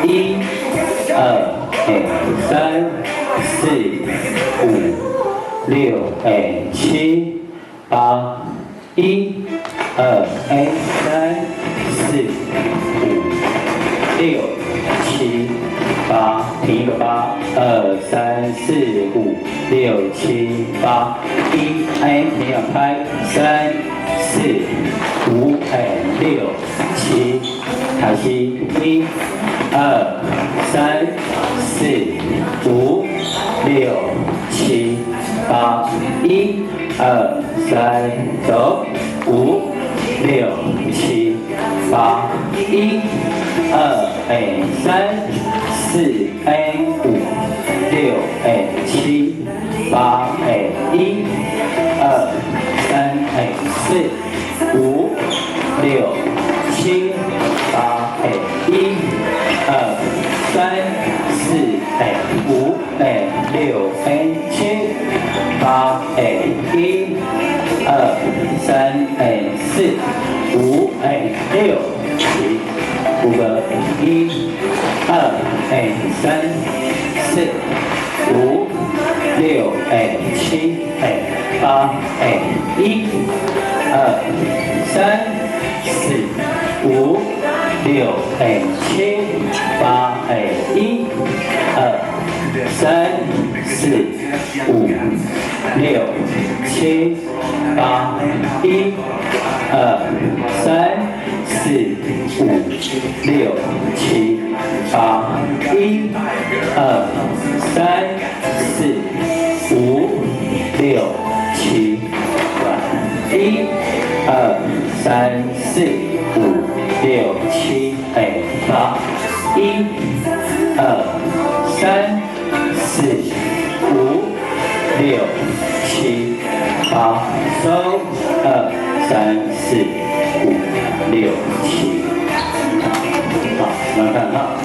1、2、3、4、5、6、7、8。1、2、3、4、5、6、7、8，停一个8，2、3、4、5、6、7、8，停两拍，3、4、5、6、7，开始1、2、3、4、5、6、7、8，1、2、3，走，5、6、7、8，1、2、3、4、5、6、7、8，1、2、3、4、5、6、7、8，1、2、3、4、5、6、7、8，1、2、3、4、5、6、7，五个，1、2、3、4、5、6、7、8，1、2、3、4、5、6、7、8，1、2、3、4、5、6、7、8，1、2、3、4、5、6、7、8，1、2、3、4、5、6、7、8，1、2、3、4、5、6、7、8，1、2、3、4、5、6、7、8，收，2、3、4、5、6、7。